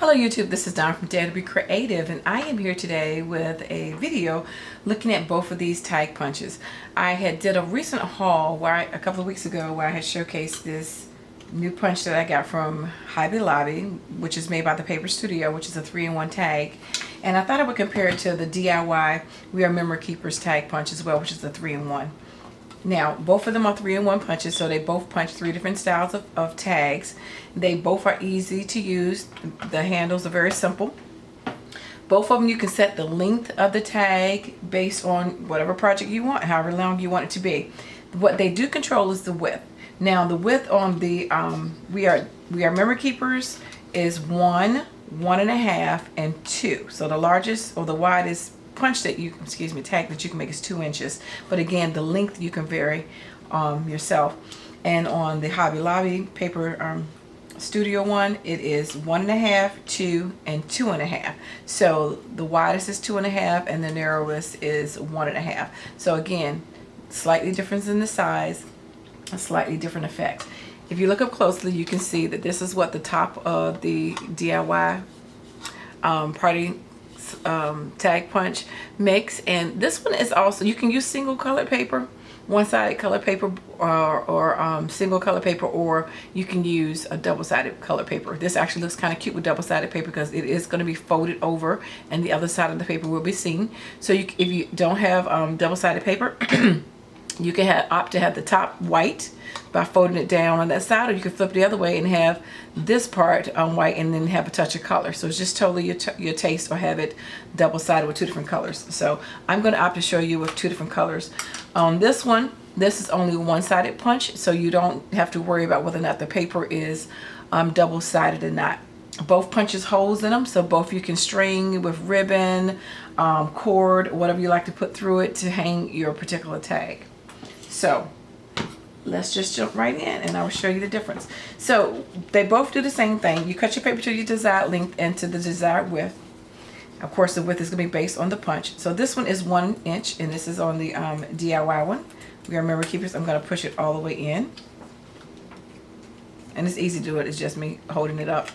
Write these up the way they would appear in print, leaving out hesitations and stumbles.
Hello YouTube, this is Donna from DaretoBeCreative, and I am here today with a video looking at both of these tag punches. I had did a recent haul a couple of weeks ago where I had showcased this new punch that I got from Hobby Lobby, which is made by the Paper Studio, which is a 3-in-1 tag. And I thought I would compare it to the DIY We Are Memory Keepers tag punch as well, which is the 3-in-1. Now, both of them are 3-in-1 punches, so they both punch 3 different styles of tags. They both are easy to use. The handles are very simple. Both of them, you can set the length of the tag based on whatever project you want, however long you want it to be. What they do control is the width. Now, the width on the We Are Memory Keepers is 1, 1.5, and 2. So the largest or the widest punch that you, tag that you can make is 2 inches. But again, the length you can vary yourself. And on the Hobby Lobby Paper Studio one, it is 1.5, 2, and 2.5. So the widest is 2.5 and the narrowest is 1.5. So again, slightly difference in the size, a slightly different effect. If you look up closely, you can see that this is what the top of the DIY party tag punch makes. And this one is also, you can use single colored paper, one-sided color paper, or single color paper, or you can use a double-sided color paper. This actually looks kind of cute with double-sided paper because it is going to be folded over and the other side of the paper will be seen. So if you don't have double-sided paper, you can opt to have the top white by folding it down on that side, or you can flip the other way and have this part white and then have a touch of color. So it's just totally your taste, or have it double-sided with 2 different colors. So I'm going to opt to show you with 2 different colors. On this one, this is only one-sided punch, so you don't have to worry about whether or not the paper is double-sided or not. Both punches holes in them, so both you can string with ribbon, cord, whatever you like to put through it to hang your particular tag. So let's just jump right in and I'll show you the difference. So they both do the same thing. You cut your paper to your desired length and to the desired width. Of course, the width is going to be based on the punch. So this one is 1 inch, and this is on the DIY one. We Are Memory Keepers. I'm going to push it all the way in. And it's easy to do it. It's just me holding it up,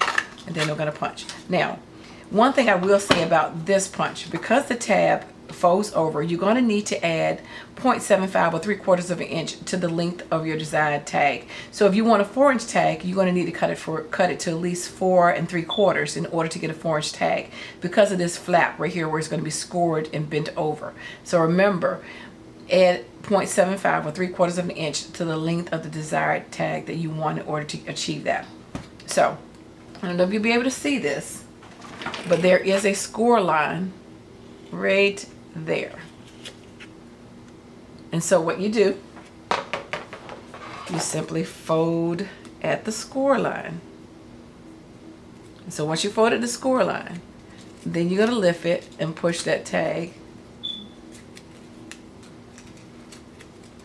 and then I'm going to punch. Now, one thing I will say about this punch, because the tab folds over, you're going to need to add 0.75 or 3/4 of an inch to the length of your desired tag. So if you want a 4-inch tag, you're going to need to cut it to at least 4 3/4 in order to get a 4-inch tag, because of this flap right here where it's going to be scored and bent over. So remember, add 0.75 or 3/4 of an inch to the length of the desired tag that you want in order to achieve that. So I don't know if you'll be able to see this, but there is a score line right there. And so what you do, you simply fold at the score line. And so once you fold at the score line, then you're going to lift it and push that tag.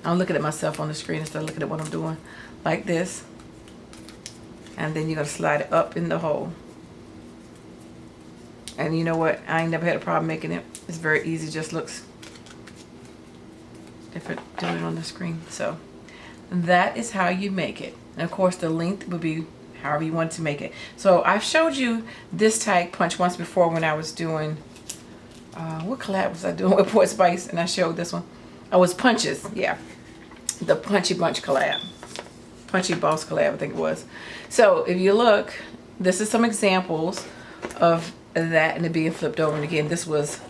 I'm looking at myself on the screen instead of looking at what I'm doing, like this. And then you're going to slide it up in the hole. And you know what? I ain't never had a problem making it. It's very easy. Just looks different doing it on the screen. So that is how you make it. And of course, the length would be however you want to make it. So I've showed you this tag punch once before when I was doing, what collab was I doing with Port Spice? And I showed this one. Oh, it was punches. Yeah. The Punchy Bunch collab. Punchy Boss collab, I think it was. So if you look, this is some examples of that and it being flipped over. And again, this was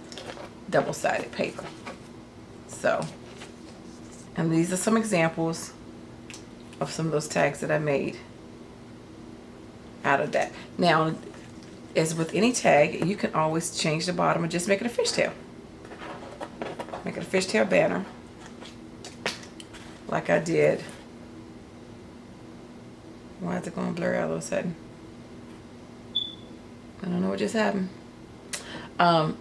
double-sided paper. So, and these are some examples of some of those tags that I made out of that. Now, as with any tag, you can always change the bottom and just make it a fishtail. Make it a fishtail banner, like I did. Why is it going blurry all of a sudden? I don't know what just happened.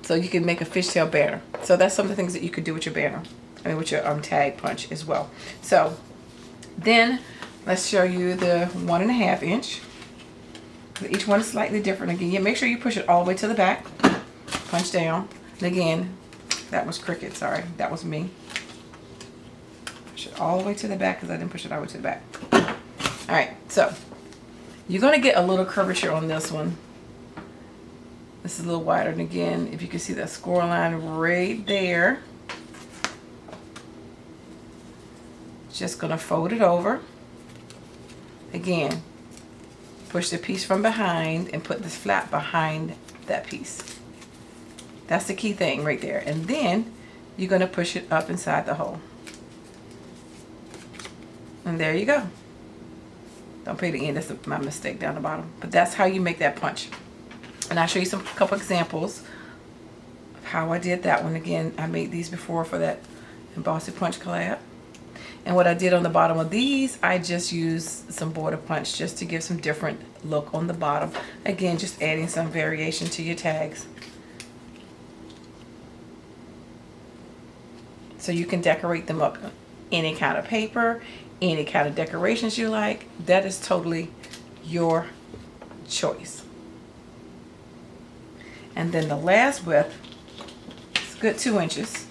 So you can make a fishtail banner. So that's some of the things that you could do with your banner. I mean, with your tag punch as well. So then let's show you the 1.5 inch. Each one is slightly different. Again, you make sure you push it all the way to the back. Punch down. And again, that was crooked. Sorry, that was me. Push it all the way to the back because I didn't push it all the way to the back. All right, so you're going to get a little curvature on this one This is a little wider, and again, if you can see that score line right there, just gonna fold it over. Again, push the piece from behind and put this flap behind that piece. That's the key thing right there. And then you're gonna push it up inside the hole. And there you go. Don't pay the end, that's my mistake down the bottom. But that's how you make that punch. And I'll show you some couple examples of how I did that one. Again, I made these before for that embossing punch collab. And what I did on the bottom of these, I just used some border punch just to give some different look on the bottom. Again, just adding some variation to your tags. So you can decorate them up any kind of paper, any kind of decorations you like. That is totally your choice. And then the last width is a good 2 inches.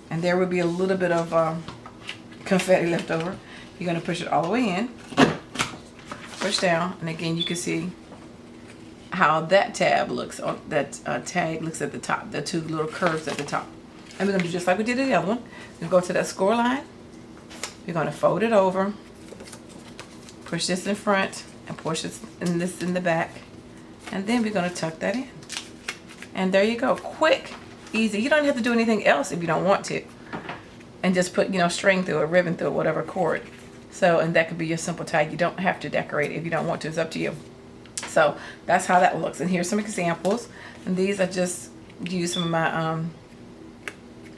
And there will be a little bit of confetti left over. You're going to push it all the way in, push down, and again you can see how that tab looks, or that tag looks at the top, the two little curves at the top. And we're going to do just like we did in the other one. We're going to go to that score line. We're going to fold it over, push this in front, and push this in the back. And then we're going to tuck that in. And there you go. Quick, easy. You don't have to do anything else if you don't want to. And just put, string through it, ribbon through it, whatever cord. So, and that could be your simple tag. You don't have to decorate it if you don't want to. It's up to you. So that's how that looks. And here's some examples. And these I just used some of my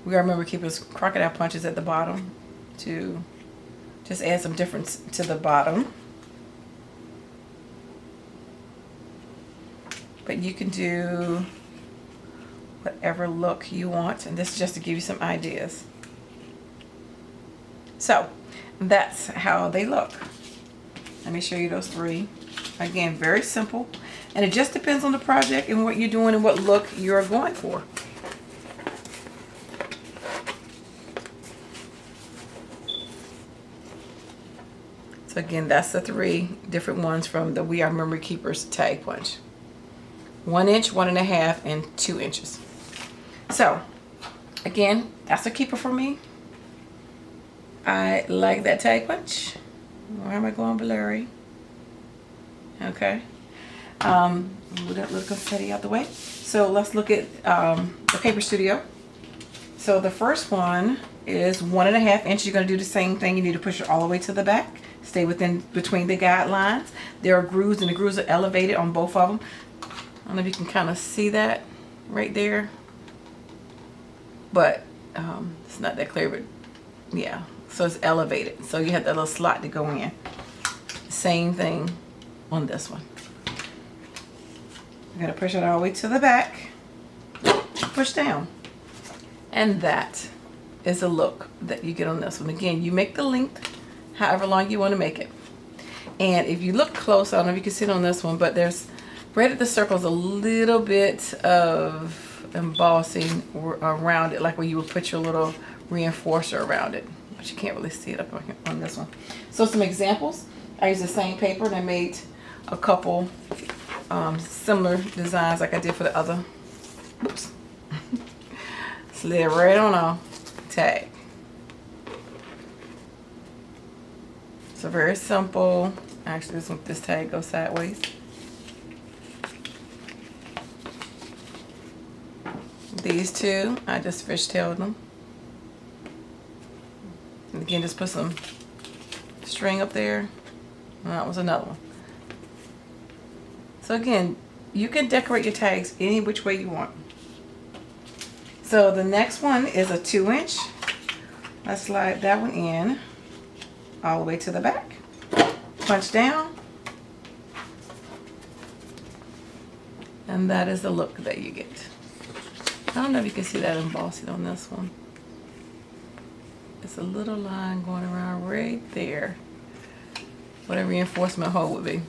WRMK Keepers crocodile punches at the bottom to just add some difference to the bottom. But you can do whatever look you want, and this is just to give you some ideas. So that's how they look. Let me show you those three. Again, very simple, and it just depends on the project and what you're doing and what look you're going for. So again, that's the three different ones from the We Are Memory Keepers tag punch. 1 inch, 1.5, and 2 inches. So again, that's a keeper for me. I like that tag punch. Why am I going blurry? Okay. Move that little confetti out the way. So let's look at the Paper Studio. So the first one is 1.5 inches. You're going to do the same thing. You need to push it all the way to the back. Stay between the guidelines. There are grooves, and the grooves are elevated on both of them. I don't know if you can kind of see that right there, but it's not that clear, but yeah, so it's elevated, so you have that little slot to go in. Same thing on this one. You gotta push it all the way to the back, push down, and that is the look that you get on this one. Again, you make the length however long you want to make it, and if you look close, I don't know if you can see it on this one, but there's right at the circles a little bit of embossing around it, like where you would put your little reinforcer around it, but you can't really see it up on this one. So some examples. I used the same paper and I made a couple similar designs like I did for the other. Oops. Slid right on a tag. So very simple. Actually, this tag goes sideways. These two, I just fishtailed them. And again, just put some string up there. And that was another one. So again, you can decorate your tags any which way you want. So the next one is a 2 inch. Let's slide that one in all the way to the back. Punch down. And that is the look that you get. I don't know if you can see that embossing on this one. It's a little line going around right there. What a reinforcement hole would be.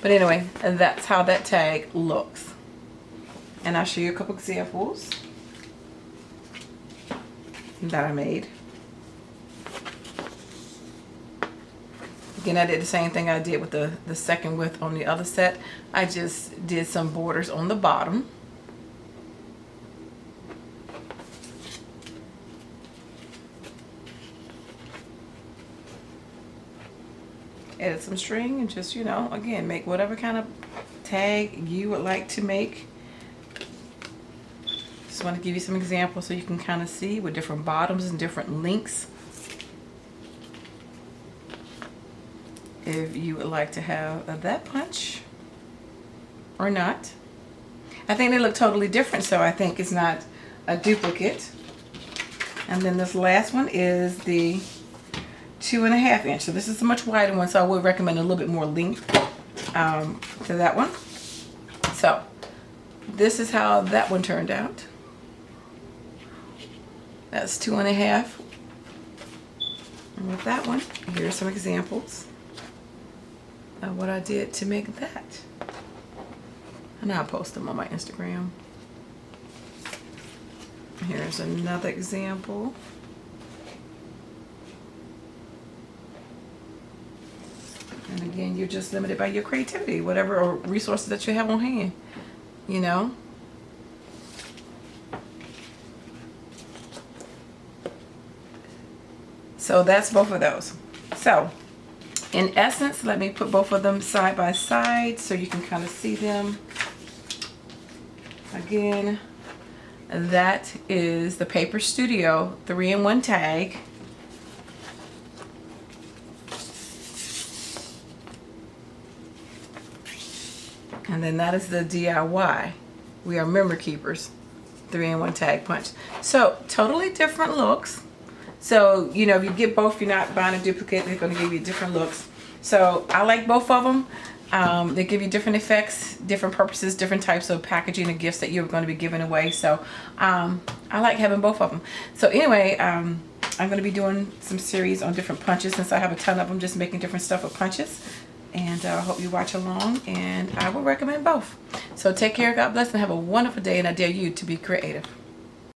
But anyway, that's how that tag looks. And I'll show you a couple examples that I made. Again, I did the same thing I did with the second width on the other set. I just did some borders on the bottom. Added some string and just, you know, again, make whatever kind of tag you would like to make. Just want to give you some examples so you can kind of see with different bottoms and different links. If you would like to have that punch or not. I think they look totally different, so I think it's not a duplicate. And then this last one is the 2.5 inch. So this is a much wider one, so I would recommend a little bit more length to that one. So this is how that one turned out. That's 2.5. And with that one, here's some examples of what I did to make that. And I'll post them on my Instagram. Here's another example. And again, you're just limited by your creativity, whatever or resources that you have on hand, you know. So that's both of those. So in essence, let me put both of them side by side so you can kind of see them. Again, that is the Paper Studio 3-in-1 tag. And then that is the DIY. We are Memory Keepers 3-in-1 tag punch. So totally different looks. So, you know, if you get both, you're not buying a duplicate. They're going to give you different looks. So I like both of them. They give you different effects, different purposes, different types of packaging and gifts that you're going to be giving away. So I like having both of them. So anyway, I'm going to be doing some series on different punches since I have a ton of them, just making different stuff with punches. And I hope you watch along, and I will recommend both. So take care, God bless, and have a wonderful day, and I dare you to be creative.